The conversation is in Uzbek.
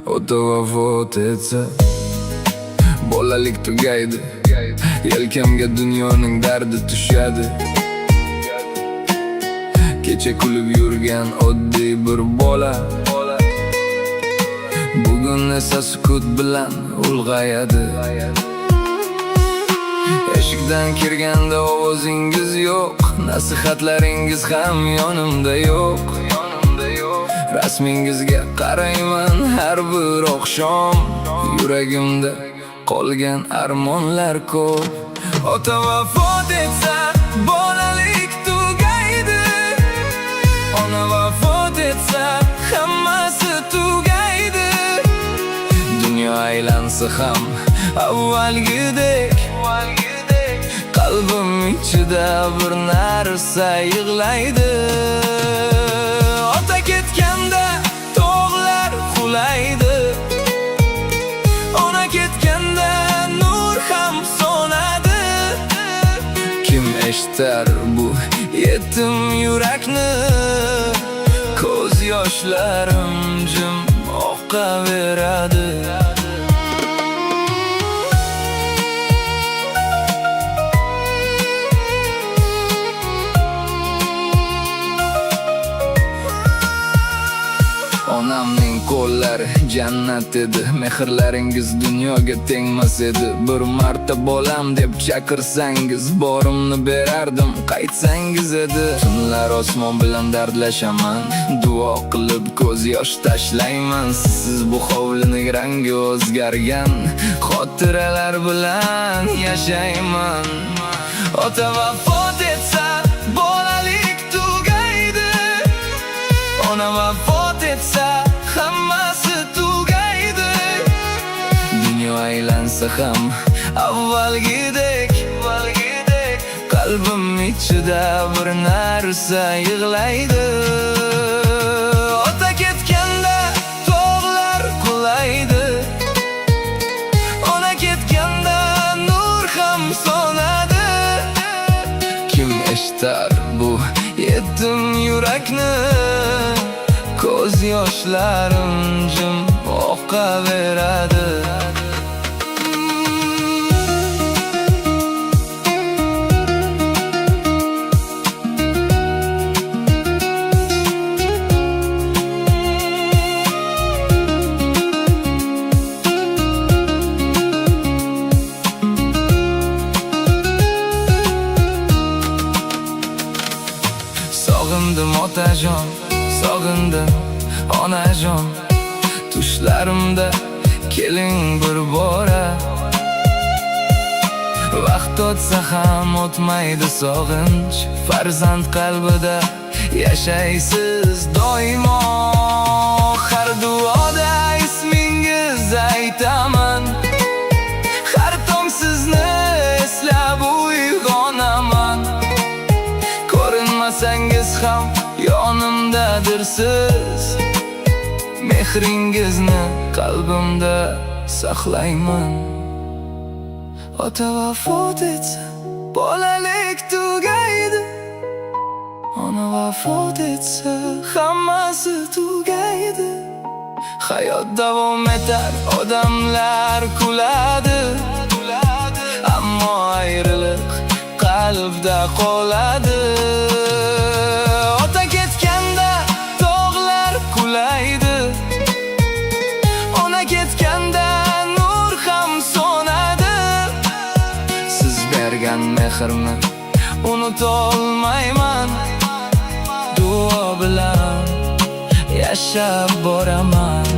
ota vafot etsa, bolalik tugaydi, yelkamga dunyoning dardi tushadi. Kecha kulib yurgan oddiy bir bola bugun esa sukut bilan ulg'ayadi. Eshikdan kirganda ovozingiz yo'q, nasihatlaringiz ham yonimda yo'q. Rasmingizga qarayman har bir oqshom, yuragimda qolgan armonlar ko'p. Ota vafot etsa, bolalik tugaydi. Ona vafot etsa, hammasi tugaydi. Dunyo aylansa ham avvalgidek, qalbim ichida bir narsa yig'laydi. Ota ketganda tog'lar qulaydi, ona ketganda nur ham so'nadi. Kim eshitar bu yetim yurakni? Ko'z yoshlarim jim oqaveradi. Onamning qo'llari jannat edi, mehrlaringiz dunyoga tengmas edi. Bir marta bolam deb chaqirsangiz, borimni berardim, qaytsangiz edi. Tunlar osmon bilan dardlashaman, duo qilib ko'z yosh tashlayman. Siz bu hovlining rangi o'zgargan xotiralar bilan yashayman. Ota vafot etsa, bolalik tugaydi. Ona vafot etsa, hammasi tugaydi. Dunyo aylansa ham avvalgidek, qalbim ichida bir narsa yig'laydi. Ota ketganda tog'lar qulaydi, ona ketganda nur ham so'nadi. Kim eshitar bu yetim yurakni? Ko'z yoshlarim jim oqaveradi. Sog'indim otajon, sog'indim onajon. Tushlarimda keling bir bora. Vaqt o'tsa ham o'tmaydi sog'inch, farzand qalbida yashaysiz doimo. Har duoda ismingiz aytaman, har tong sizni eslab uyg'onaman. Ko'rinmasangiz ham yonimdadirsiz, mehringizni qalbimda saqlayman. Ota vafot etsa, bolalik tugaydi. Ona vafot etsa, hammasi tugaydi. Hayot davom etar, odamlar kuladi, ammo ayriliq qalbda qoladi. Ota ketganda tog'lar qulaydi, ona ketganda nur ham so'nadi. Siz bergan mehrni unutolmayman, duo bilan yashab boraman.